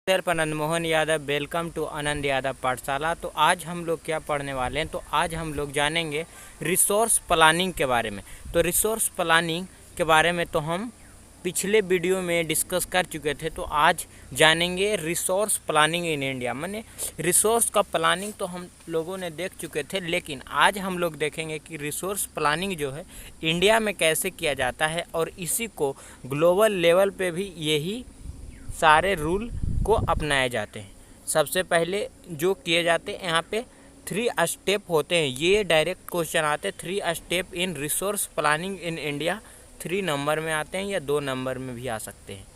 Sir Anand Mohan Yadav, welcome to Anand Yadav Pathshala. तो आज हम लोग क्या पढ़ने वाले हैं, तो आज हम लोग जानेंगे रिसोर्स प्लानिंग के बारे में। तो रिसोर्स प्लानिंग के बारे में तो हम पिछले वीडियो में डिस्कस कर चुके थे। तो आज जानेंगे रिसोर्स प्लानिंग इन इंडिया। माने रिसोर्स का प्लानिंग तो हम लोगों ने देख चुके थे, लेकिन आज हम लोग देखेंगे कि रिसोर्स प्लानिंग जो है इंडिया में कैसे किया जाता है, और इसी को ग्लोबल लेवल पे भी यही सारे रूल को अपनाए जाते हैं। सबसे पहले जो किए जाते हैं, यहाँ पे 3 स्टेप होते हैं। ये डायरेक्ट क्वेश्चन आते हैं, 3 step in resource planning in India. 3 number में आते हैं या 2 नंबर में भी आ सकते हैं।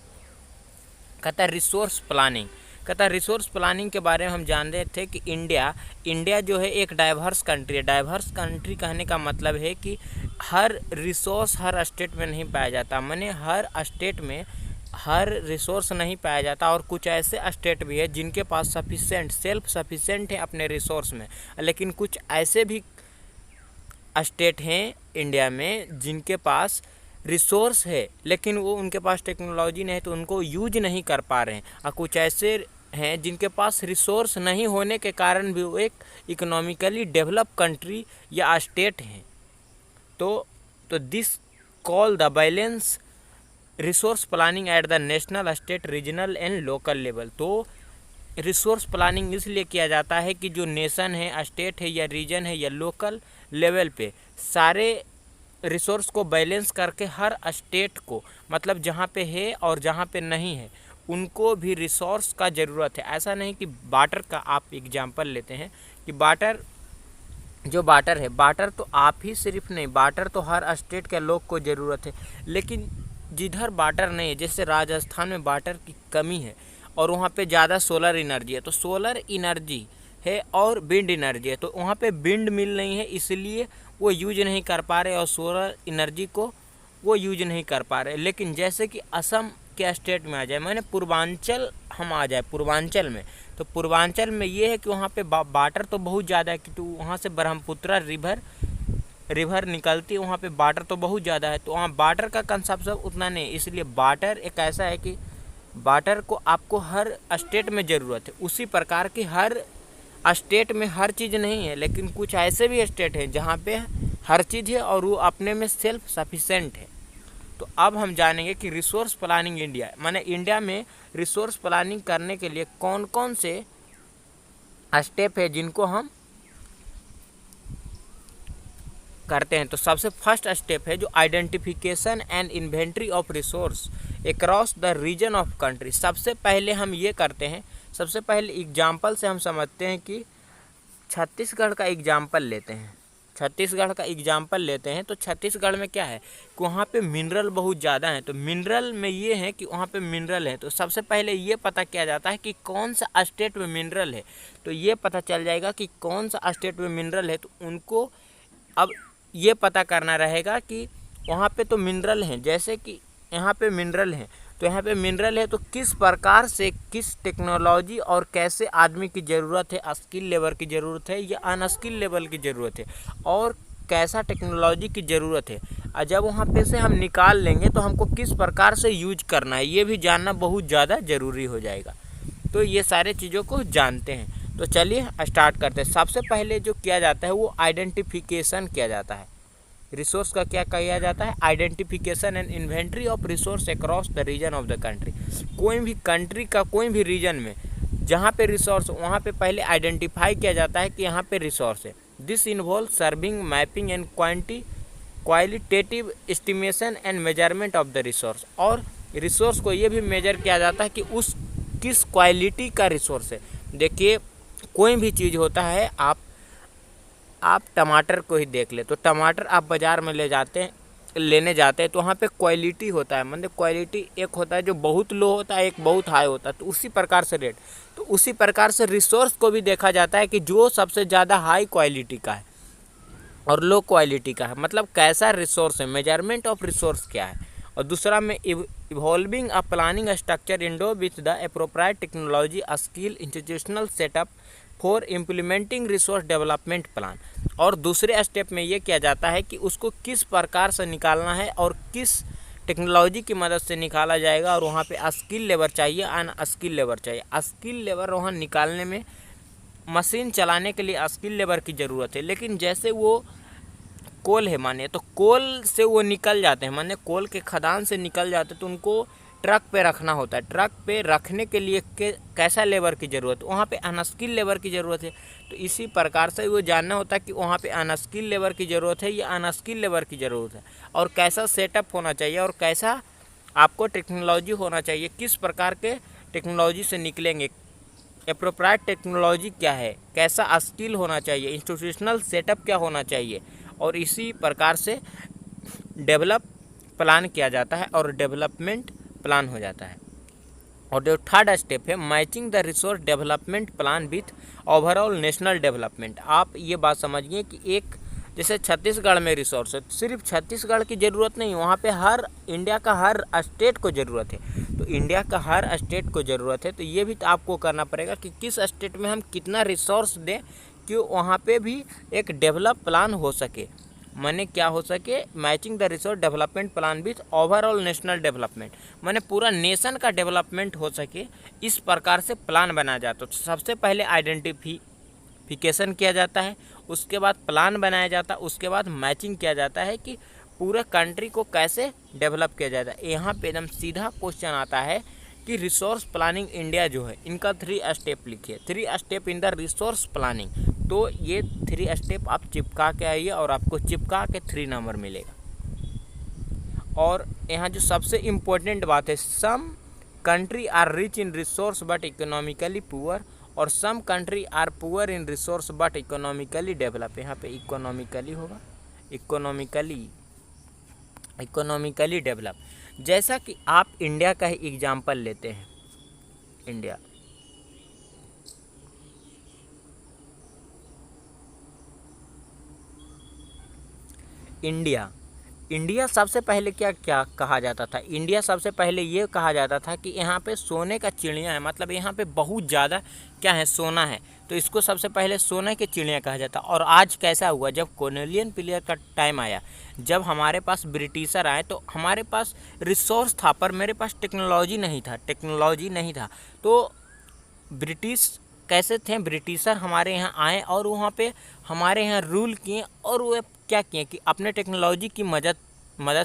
कहता है रिसोर्स प्लानिंग। कहता है रिसोर्स प्लानिंग के बारे में हम जान रहे थे कि इंडिया जो है एक डाइवर्स कंट्री है। डाइवर्स कंट्री कहने का मतलब है कि हर रिसोर्स हर स्टेट में नहीं पाया जाता। माने हर स्टेट में हर रिसोर्स नहीं पाया जाता, और कुछ ऐसे स्टेट भी है जिनके पास सेल्फ सफिशिएंट है अपने रिसोर्स में। लेकिन कुछ ऐसे भी स्टेट हैं इंडिया में जिनके पास रिसोर्स है, लेकिन वो उनके पास टेक्नोलॉजी नहीं है, तो उनको यूज नहीं कर पा रहे हैं। और कुछ ऐसे हैं जिनके पास रिसोर्स नहीं होने के कारण भी वो एक इकोनॉमिकली डेवलप कंट्री या स्टेट हैं। तो this call the balance resource planning at the national, state, regional and local level. तो रिसोर्स प्लानिंग इसलिए किया जाता है कि जो नेशन है, स्टेट है या रीजन है या लोकल लेवल पे सारे रिसोर्स को बैलेंस करके हर स्टेट को, मतलब जहाँ पे है और जहाँ पे नहीं है, उनको भी रिसोर्स का ज़रूरत है। ऐसा नहीं कि वाटर का आप एग्जांपल लेते हैं कि वाटर है, वाटर तो आप ही सिर्फ नहीं, वाटर तो हर स्टेट के लोग को ज़रूरत है। लेकिन जिधर वाटर नहीं है, जैसे राजस्थान में वाटर की कमी है और वहाँ पे ज़्यादा सोलर एनर्जी है, तो सोलर एनर्जी है और विंड एनर्जी है, तो वहाँ पे विंड मिल नहीं है, इसलिए वो यूज नहीं कर पा रहे और सोलर एनर्जी को वो यूज नहीं कर पा रहे। लेकिन जैसे कि असम के स्टेट में आ जाए, मैंने पूर्वांचल हम आ जाए पूर्वांचल में, तो पूर्वांचल में ये है कि वहाँ पे वाटर तो बहुत ज़्यादा है, कि वहाँ से ब्रह्मपुत्र रिवर निकलती है, वहाँ पे वाटर तो बहुत ज़्यादा है, तो वहाँ वाटर का कंजप्शन उतना नहीं। इसलिए वाटर एक ऐसा है कि वाटर को आपको हर स्टेट में ज़रूरत है। उसी प्रकार की हर स्टेट में हर चीज़ नहीं है, लेकिन कुछ ऐसे भी स्टेट हैं जहाँ पे हर चीज़ है और वो अपने में सेल्फ सफिशेंट है। तो अब हम जानेंगे कि रिसोर्स प्लानिंग इंडिया, माने इंडिया में रिसोर्स प्लानिंग करने के लिए कौन कौन से स्टेप है जिनको हम करते हैं। तो सबसे फर्स्ट स्टेप है जो identification and inventory of resource across the region of country. सबसे पहले हम ये करते हैं, सबसे पहले एग्जाम्पल से हम समझते हैं कि छत्तीसगढ़ का एग्जाम्पल लेते हैं। तो छत्तीसगढ़ में क्या है कि वहाँ पे मिनरल बहुत ज़्यादा है। तो मिनरल में ये है कि वहाँ पे मिनरल है, तो सबसे पहले ये पता किया जाता है कि कौन सा स्टेट में मिनरल है। तो ये पता चल जाएगा कि कौन सा स्टेट में मिनरल है, तो उनको अब ये पता करना रहेगा कि वहाँ पे तो मिनरल हैं, जैसे कि यहाँ पे मिनरल हैं, तो यहाँ पे मिनरल है, तो किस प्रकार से, किस टेक्नोलॉजी और कैसे आदमी की ज़रूरत है, स्किल लेवल की ज़रूरत है या अनस्किल लेवल की ज़रूरत है, और कैसा टेक्नोलॉजी की ज़रूरत है। और जब वहाँ पे से हम निकाल लेंगे तो हमको किस प्रकार से यूज करना है, ये भी जानना बहुत ज़्यादा ज़रूरी हो जाएगा। तो ये सारे चीज़ों को जानते हैं। तो चलिए स्टार्ट करते हैं। सबसे पहले जो किया जाता है वो आइडेंटिफिकेशन किया जाता है। रिसोर्स का क्या किया जाता है, identification and inventory of resource across the region of the country. कोई भी कंट्री का कोई भी रीजन में जहाँ पे रिसोर्स, वहाँ पे पहले आइडेंटिफाई किया जाता है कि यहाँ पे रिसोर्स है। This involve serving, mapping and qualitative estimation and measurement of the resource. और रिसोर्स को ये भी मेजर किया जाता है कि उस किस क्वालिटी का रिसोर्स है। देखिए कोई भी चीज़ होता है, आप टमाटर को ही देख ले, तो टमाटर आप बाज़ार में लेने जाते हैं तो वहाँ पे क्वालिटी होता है, मतलब क्वालिटी एक होता है जो बहुत लो होता है, एक बहुत हाई होता है, तो उसी प्रकार से रेट। तो उसी प्रकार से रिसोर्स को भी देखा जाता है कि जो सबसे ज़्यादा हाई क्वालिटी का है और लो क्वालिटी का है, मतलब कैसा रिसोर्स है, मेजरमेंट ऑफ रिसोर्स क्या है। और दूसरा में evolving a planning structure Indo with the appropriate technology, skill, institutional setup for implementing resource development plan. और दूसरे स्टेप में ये किया जाता है कि उसको किस प्रकार से निकालना है और किस टेक्नोलॉजी की मदद से निकाला जाएगा और वहाँ पे स्किल लेबर चाहिए, अनस्किल लेबर चाहिए। स्किल लेबर वहाँ निकालने में, मशीन चलाने के लिए स्किल लेबर की ज़रूरत है, लेकिन जैसे वो कोल है माने, तो कोल से वो निकल जाते हैं, माने कोल के खदान से निकल जाते हैं, तो उनको ट्रक पे रखना होता है। ट्रक पे रखने के लिए कैसा लेबर की ज़रूरत है, वहाँ पे अनस्किल लेबर की ज़रूरत है। तो इसी प्रकार से वो जानना होता है कि वहाँ पे अनस्किल लेबर की ज़रूरत है या अनस्किल लेबर की ज़रूरत है, और कैसा सेटअप होना चाहिए और कैसा आपको टेक्नोलॉजी होना चाहिए, किस प्रकार के टेक्नोलॉजी से निकलेंगे, एप्रोप्रिएट टेक्नोलॉजी क्या है, कैसा स्किल होना चाहिए, इंस्टीट्यूशनल सेटअप क्या होना चाहिए, और इसी प्रकार से डेवलप प्लान किया जाता है और डेवलपमेंट प्लान हो जाता है। और जो थर्ड स्टेप है, matching the resource development plan with overall national development. आप ये बात समझिए कि एक जैसे छत्तीसगढ़ में रिसोर्स है, सिर्फ छत्तीसगढ़ की ज़रूरत नहीं, वहाँ पे हर इंडिया का हर स्टेट को ज़रूरत है। तो इंडिया का हर स्टेट को ज़रूरत है, तो ये भी तो आपको करना पड़ेगा कि किस स्टेट में हम कितना रिसोर्स दें कि वहाँ पे भी एक डेवलप प्लान हो सके, माने क्या हो सके, matching the resource development plan with overall national development, माने पूरा नेशन का डेवलपमेंट हो सके, इस प्रकार से प्लान बनाया जाता है। तो सबसे पहले आइडेंटिफिकेशन किया जाता है, उसके बाद प्लान बनाया जाता है, उसके बाद मैचिंग किया जाता है कि पूरे कंट्री को कैसे डेवलप किया जाता है। यहाँ पे एकदम सीधा क्वेश्चन आता है कि रिसोर्स प्लानिंग इंडिया जो है, इनका 3 स्टेप लिखिए, 3 step in the resource planning. तो ये 3 स्टेप आप चिपका के आइए और आपको चिपका के 3 नंबर मिलेगा। और यहाँ जो सबसे इम्पोर्टेंट बात है, some country are rich in resource but economically poor, और some country are poor in resource but economically develop. यहाँ पे इकोनॉमिकली होगा, इकोनॉमिकली डेवलप। जैसा कि आप इंडिया का ही एग्जाम्पल लेते हैं, इंडिया सबसे पहले क्या कहा जाता था, इंडिया सबसे पहले ये कहा जाता था कि यहाँ पे सोने का चिड़िया है, मतलब यहाँ पे बहुत ज़्यादा क्या है, सोना है, तो इसको सबसे पहले सोने के चिड़िया कहा जाता। और आज कैसा हुआ, जब कॉलोनियल पीरियड का टाइम आया, जब हमारे पास ब्रिटिशर आए, तो हमारे पास रिसोर्स था पर मेरे पास टेक्नोलॉजी नहीं था। तो ब्रिटिश कैसे थे, ब्रिटिशर हमारे यहाँ आए और वहाँ पे हमारे यहाँ रूल किए, और वो क्या किए कि अपने टेक्नोलॉजी की मदद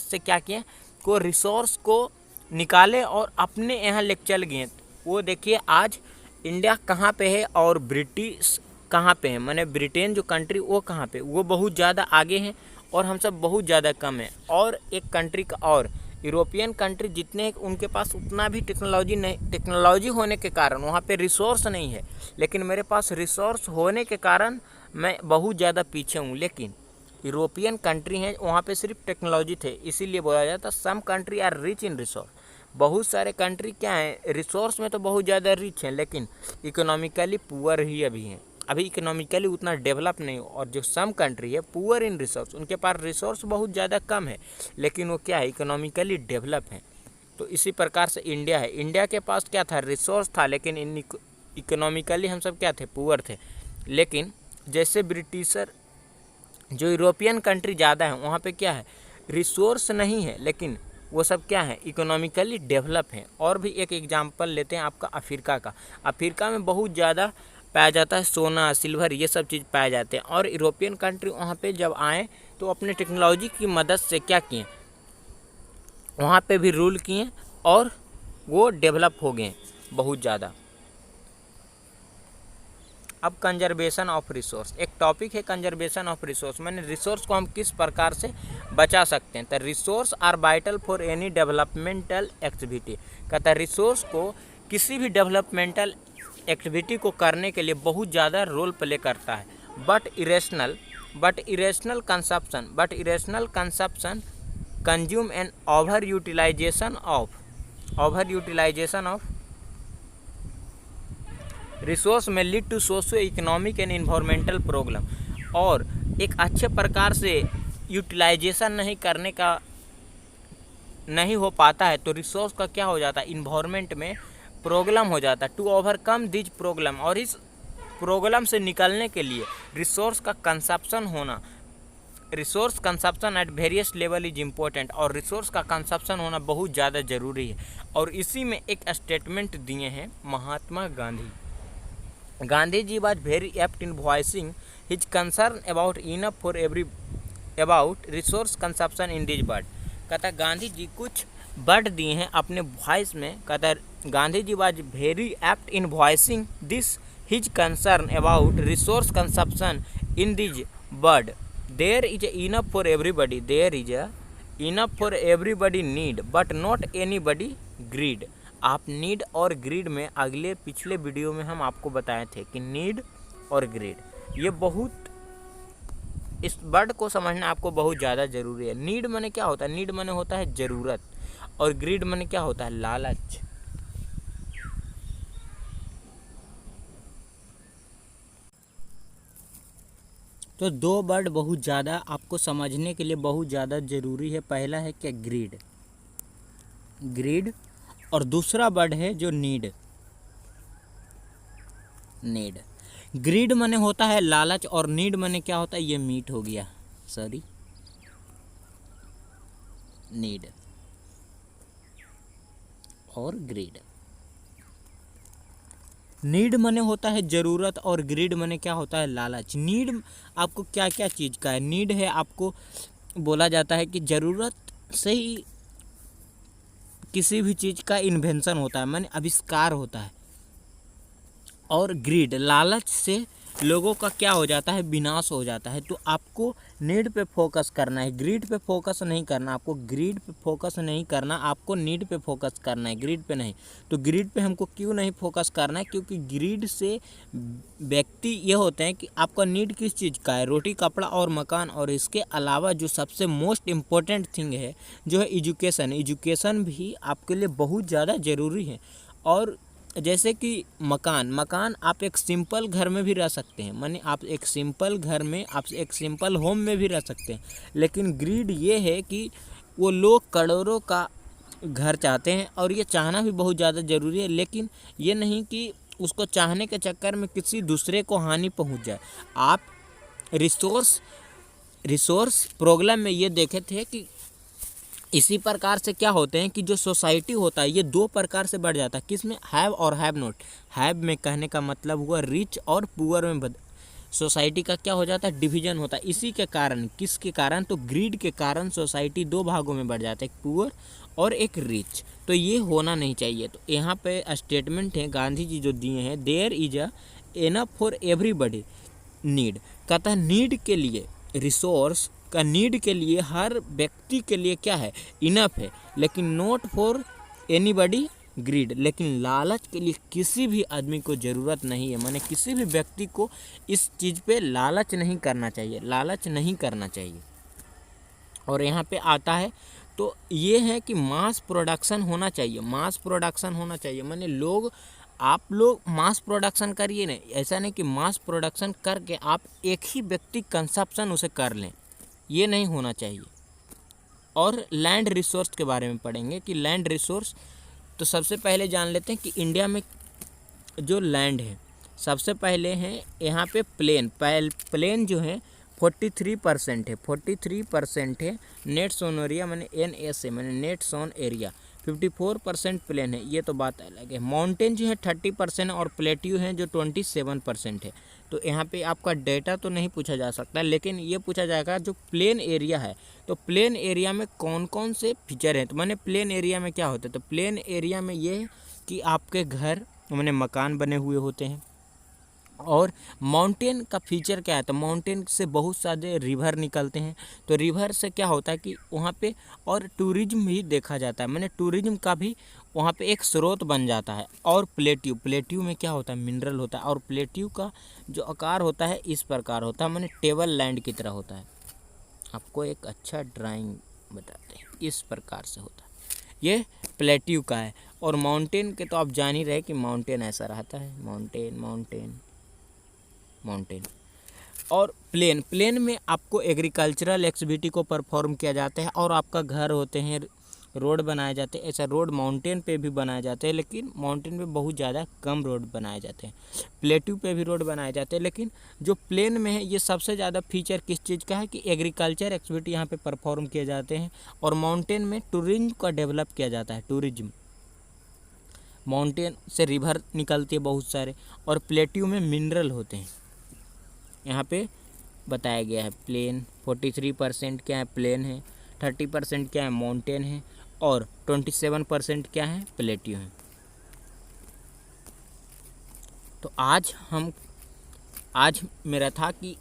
से क्या किए, को रिसोर्स को निकाले और अपने यहाँ ले चल गए। वो देखिए आज इंडिया कहाँ पे है और ब्रिटिश कहाँ पे है, माने ब्रिटेन जो कंट्री वो कहाँ पे, वो बहुत ज़्यादा आगे हैं और हम सब बहुत ज़्यादा कम है। और एक कंट्री का, और यूरोपियन कंट्री जितने उनके पास उतना भी टेक्नोलॉजी होने के कारण वहाँ पे रिसोर्स नहीं है, लेकिन मेरे पास रिसोर्स होने के कारण मैं बहुत ज़्यादा पीछे हूँ। लेकिन यूरोपियन कंट्री हैं, वहाँ पे सिर्फ टेक्नोलॉजी थे, इसीलिए बोला जाता some country are rich in resource. बहुत सारे कंट्री क्या हैं, रिसोर्स में तो बहुत ज़्यादा रिच हैं, लेकिन इकोनॉमिकली पुअर ही अभी इकोनॉमिकली उतना डेवलप नहीं। और जो सम कंट्री है पुअर इन रिसोर्स, उनके पास रिसोर्स बहुत ज़्यादा कम है, लेकिन वो क्या है, इकोनॉमिकली डेवलप है। तो इसी प्रकार से इंडिया है, इंडिया के पास क्या था, रिसोर्स था, लेकिन इकोनॉमिकली हम सब क्या थे, पुअर थे। लेकिन जैसे ब्रिटिशर, जो यूरोपियन कंट्री ज़्यादा है, वहाँ पे क्या है, रिसोर्स नहीं है, लेकिन वो सब क्या है, इकोनॉमिकली डेवलप हैं। और भी एक एग्जांपल लेते हैं आपका अफ्रीका का। अफ्रीका में बहुत ज़्यादा पाया जाता है सोना, सिल्वर, ये सब चीज़ पाए जाते हैं। और यूरोपियन कंट्री वहाँ पे जब आए तो अपने टेक्नोलॉजी की मदद से क्या किए, वहाँ पे भी रूल किए और वो डेवलप हो गए बहुत ज़्यादा। अब कंजर्वेशन ऑफ रिसोर्स, एक टॉपिक है कंजर्वेशन ऑफ रिसोर्स, मैंने रिसोर्स को हम किस प्रकार से बचा सकते हैं। तो resource are vital for any developmental activity, कहता है रिसोर्स को किसी भी डेवलपमेंटल एक्टिविटी को करने के लिए बहुत ज़्यादा रोल प्ले करता है। But irrational consumption consume and over utilization of resource में lead to socio economic and environmental problem. और एक अच्छे प्रकार से यूटिलाइजेशन नहीं हो पाता है, तो रिसोर्स का क्या हो जाता है, इन्वायरमेंट में प्रॉब्लम हो जाता है। टू ओवरकम दिस प्रॉब्लम, और इस प्रॉब्लम से निकलने के लिए रिसोर्स का कंजप्शन होना, resource consumption at various level is important, और रिसोर्स का कंजप्शन होना बहुत ज़्यादा ज़रूरी है। और इसी में एक स्टेटमेंट दिए हैं Mahatma Gandhi. Gandhi ji was very apt in voicing his concern about enough for every about resource consumption in this world. कहता गांधी जी कुछ वर्ड दिए हैं अपने वॉइस में। कहता Gandhi ji was very apt in voicing this his concern about resource consumption in this world. There is enough for everybody. There is enough for everybody need, but not anybody greed. आप need और grid में पिछले video में हम आपको बताए थे कि नीड और ग्रीड ये बहुत, इस वर्ड को समझना आपको बहुत ज़्यादा ज़रूरी है। नीड माने क्या होता है? नीड माने होता है ज़रूरत, और ग्रीड माने क्या होता है? लालच। तो दो वर्ड बहुत ज़्यादा आपको समझने के लिए बहुत ज़्यादा ज़रूरी है। पहला है क्या? ग्रीड, ग्रीड, और दूसरा वर्ड है जो नीड, नीड। ग्रीड माने होता है लालच, और नीड माने क्या होता है? ये मीट हो गया, सॉरी, नीड और ग्रीड। नीड मने होता है ज़रूरत, और ग्रीड मने क्या होता है? लालच। नीड आपको क्या क्या चीज़ का है? नीड है आपको बोला जाता है कि ज़रूरत से ही किसी भी चीज़ का इन्वेंशन होता है, माने आविष्कार होता है। और ग्रीड, लालच से लोगों का क्या हो जाता है? विनाश हो जाता है। तो आपको नीड पे फोकस करना है, ग्रीड पे फोकस नहीं करना। आपको ग्रीड पे फोकस नहीं करना, आपको नीड पे फोकस करना है, ग्रीड पे नहीं। तो ग्रीड पे हमको क्यों नहीं फोकस करना है? क्योंकि ग्रीड से व्यक्ति ये होते हैं कि आपका नीड किस चीज़ का है? रोटी, कपड़ा और मकान। और इसके अलावा जो सबसे मोस्ट इम्पोर्टेंट थिंग है जो है एजुकेशन। एजुकेशन भी आपके लिए बहुत ज़्यादा ज़रूरी है। और जैसे कि मकान आप एक सिंपल घर में भी रह सकते हैं, माने आप एक सिंपल घर में, आप एक सिंपल होम में भी रह सकते हैं। लेकिन ग्रीड ये है कि वो लोग करोड़ों का घर चाहते हैं, और ये चाहना भी बहुत ज़्यादा ज़रूरी है। लेकिन ये नहीं कि उसको चाहने के चक्कर में किसी दूसरे को हानि पहुंच जाए। आप रिसोर्स प्रॉब्लम में ये देखे थे कि इसी प्रकार से क्या होते हैं कि जो सोसाइटी होता है ये दो प्रकार से बढ़ जाता है। किस में? हैव और हैव नॉट। हैव में कहने का मतलब हुआ रिच, और पुअर में सोसाइटी का क्या हो जाता है? डिवीजन होता है। इसी के कारण, किसके कारण? तो ग्रीड के कारण सोसाइटी दो भागों में बढ़ जाता है, एक पुअर और एक रिच। तो ये होना नहीं चाहिए। तो यहाँ पे स्टेटमेंट है गांधी जी जो दिए हैं, there is enough for everybody need. कहता है नीड के लिए, रिसोर्स का नीड के लिए हर व्यक्ति के लिए क्या है? इनफ है। लेकिन नॉट फॉर एनीबडी ग्रीड, लेकिन लालच के लिए किसी भी आदमी को ज़रूरत नहीं है। माने किसी भी व्यक्ति को इस चीज़ पे लालच नहीं करना चाहिए, लालच नहीं करना चाहिए। और यहाँ पे आता है तो ये है कि मास प्रोडक्शन होना चाहिए, मास प्रोडक्शन होना चाहिए। माने आप लोग मास प्रोडक्शन करिए नहीं, ऐसा नहीं कि मास प्रोडक्शन करके आप एक ही व्यक्ति कंजप्शन उसे कर लें, ये नहीं होना चाहिए। और लैंड रिसोर्स के बारे में पढ़ेंगे कि लैंड रिसोर्स, तो सबसे पहले जान लेते हैं कि इंडिया में जो लैंड है, सबसे पहले है यहाँ पे प्लेन जो है 43% है, 43% है। नेट सोन एरिया मैंने NSA मैंने नेट सोन एरिया 54% प्लेन है, ये तो बात अलग है। माउंटेन जो है 30% और प्लेट्यू हैं जो 27% है। तो यहाँ पे आपका डेटा तो नहीं पूछा जा सकता, लेकिन ये पूछा जाएगा जो प्लेन एरिया है, तो प्लेन एरिया में कौन कौन से फीचर हैं। तो मैंने प्लेन एरिया में क्या होता है, तो प्लेन एरिया में ये है कि आपके घर मैंने मकान बने हुए होते हैं। और माउंटेन का फीचर क्या है, तो माउंटेन से बहुत सारे रिवर निकलते हैं, तो रिवर से क्या होता है कि वहाँ पे और टूरिज्म भी देखा जाता है, मैंने टूरिज्म का भी वहाँ पे एक स्रोत बन जाता है। और प्लेट्यू में क्या होता है, मिनरल होता है। और प्लेट्यू का जो आकार होता है इस प्रकार होता है, मैंने टेबल लैंड की तरह होता है। आपको एक अच्छा ड्राइंग बताते हैं, इस प्रकार से होता है, ये प्लेट्यू का है। और माउंटेन के तो आप जान ही रहे कि माउंटेन ऐसा रहता है, माउंटेन। और प्लेन में आपको एग्रीकल्चरल एक्टिविटी को परफॉर्म किया जाता है, और आपका घर होते हैं रोड बनाए जाते हैं। ऐसा रोड माउंटेन पे भी बनाए जाते हैं, लेकिन माउंटेन पे बहुत ज़्यादा कम रोड बनाए जाते हैं। प्लेट्यू पे भी रोड बनाए जाते हैं, लेकिन जो प्लेन में है ये सबसे ज़्यादा फीचर किस चीज़ का है कि एग्रीकल्चर एक्टिविटी यहाँ पे परफॉर्म किए जाते हैं। और माउंटेन में टूरिज्म का डेवलप किया जाता है। टूरिज्म, माउंटेन से रिवर निकलती है बहुत सारे, और प्लेट्यू में मिनरल होते हैं। यहाँ पे बताया गया है प्लेन 43% क्या है प्लेन है, 30% क्या है माउंटेन है, और 27% क्या है प्लेट्यू है। तो आज मेरा था कि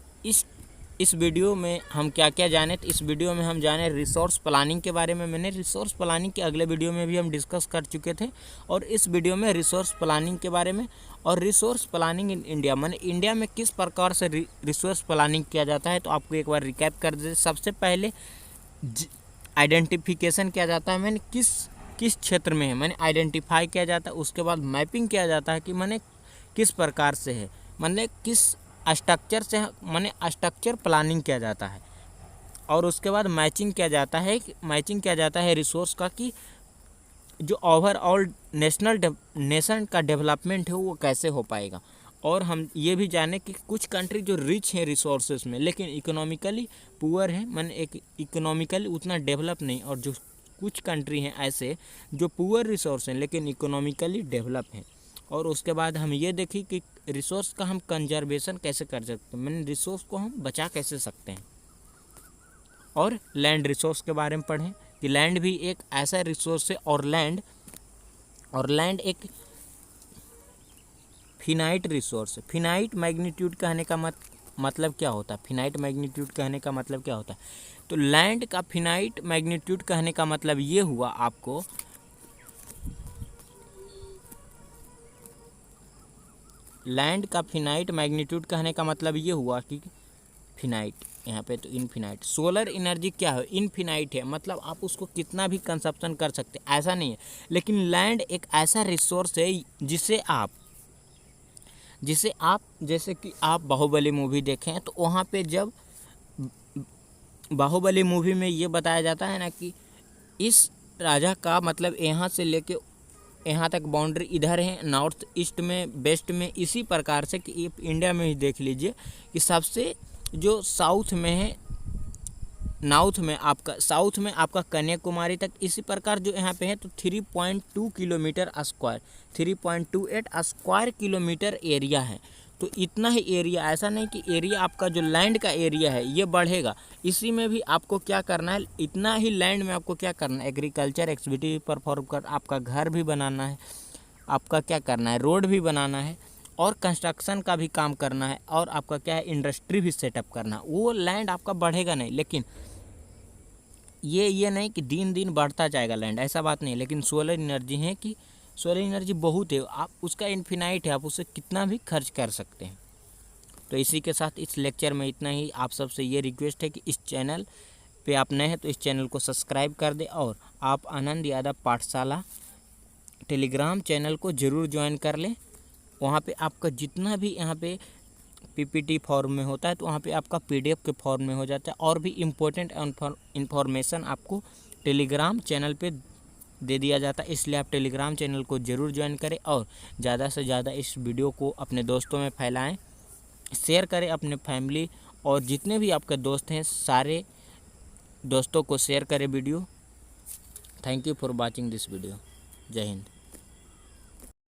इस वीडियो में हम क्या क्या जाने। तो इस वीडियो में हम जाने रिसोर्स प्लानिंग के बारे में। मैंने रिसोर्स प्लानिंग के अगले वीडियो में भी हम डिस्कस कर चुके थे, और इस वीडियो में रिसोर्स प्लानिंग के बारे में। और रिसोर्स प्लानिंग इन इंडिया, माने इंडिया में किस प्रकार से रिसोर्स प्लानिंग किया जाता है, तो आपको एक बार रिकैप कर दे। सबसे पहले आइडेंटिफिकेशन किया जाता है, मैंने किस क्षेत्र में है, मैंने आइडेंटिफाई किया जाता है। उसके बाद मैपिंग किया जाता है कि मैंने किस प्रकार से है, मैंने किस स्ट्रक्चर से, मैंने स्ट्रक्चर प्लानिंग किया जाता है। और उसके बाद मैचिंग किया जाता है रिसोर्स का, कि जो ओवरऑल नेशन का डेवलपमेंट है वो कैसे हो पाएगा। और हम ये भी जाने कि कुछ कंट्री जो रिच हैं रिसोर्सेज में, लेकिन इकोनॉमिकली पुअर है, मैंने एक इकोनॉमिकली उतना डेवलप नहीं, और जो कुछ कंट्री हैं ऐसे जो पुअर रिसोर्स हैं लेकिन इकोनॉमिकली डेवलप हैं। और उसके बाद हम ये देखें कि रिसोर्स का हम कंजर्वेशन कैसे कर सकते हैं, मैंने रिसोर्स को हम बचा कैसे सकते हैं। और लैंड रिसोर्स के बारे में पढ़ें कि लैंड भी एक ऐसा रिसोर्स है, और लैंड एक फिनाइट रिसोर्स है। फिनाइट मैग्नीट्यूड कहने का मतलब क्या होता है, फिनाइट मैग्नीट्यूड कहने का मतलब क्या होता है। तो लैंड का फिनाइट मैग्नीट्यूड कहने का मतलब ये हुआ आपको, लैंड का फिनाइट मैग्नीट्यूड कहने का मतलब ये हुआ कि फिनाइट, यहाँ पे तो इनफिनाइट। सोलर एनर्जी क्या है, इनफिनाइट है, मतलब आप उसको कितना भी कंजप्शन कर सकते हैं, ऐसा नहीं है। लेकिन लैंड एक ऐसा रिसोर्स है जिसे आप जैसे कि आप बाहुबली मूवी देखें, तो वहाँ पे जब बाहुबली मूवी में ये बताया जाता है ना कि इस राजा का मतलब यहाँ से लेके यहाँ तक बाउंड्री इधर है, नॉर्थ ईस्ट में, वेस्ट में, इसी प्रकार से कि इंडिया में ही देख लीजिए कि सबसे जो साउथ में है, साउथ में आपका कन्याकुमारी तक, इसी प्रकार जो यहाँ पे है तो 3.2 kilometre square, 3.28 square kilometre area है। तो इतना ही एरिया, ऐसा नहीं कि एरिया आपका जो लैंड का एरिया है ये बढ़ेगा, इसी में भी आपको क्या करना है, इतना ही लैंड में आपको क्या करना है, एग्रीकल्चर एक्टिविटी परफॉर्म कर, आपका घर भी बनाना है, आपका क्या करना है, रोड भी बनाना है, और कंस्ट्रक्शन का भी काम करना है, और आपका क्या है, इंडस्ट्री भी सेटअप करना है। वो लैंड आपका बढ़ेगा नहीं, लेकिन ये नहीं कि दिन दिन बढ़ता जाएगा लैंड, ऐसा बात नहीं। लेकिन सोलर एनर्जी है कि सोलर एनर्जी बहुत है, आप उसका इन्फिनाइट है, आप उसे कितना भी खर्च कर सकते हैं। तो इसी के साथ इस लेक्चर में इतना ही। आप सबसे ये रिक्वेस्ट है कि इस चैनल पे आप नए हैं तो इस चैनल को सब्सक्राइब कर दें, और आप आनंद यादव पाठशाला टेलीग्राम चैनल को ज़रूर ज्वाइन कर लें। वहाँ पे आपका जितना भी यहाँ पे पीपीटी फॉर्म में होता है, तो वहाँ पे आपका पीडीएफ के फॉर्म में हो जाता है, और भी इम्पोर्टेंट इन्फॉर्मेशन आपको टेलीग्राम चैनल पे दे दिया जाता है। इसलिए आप टेलीग्राम चैनल को ज़रूर ज्वाइन करें, और ज़्यादा से ज़्यादा इस वीडियो को अपने दोस्तों में फैलाएं, शेयर करें अपने फैमिली, और जितने भी आपके दोस्त हैं सारे दोस्तों को शेयर करें video. Thank you for watching this video. जय हिंद।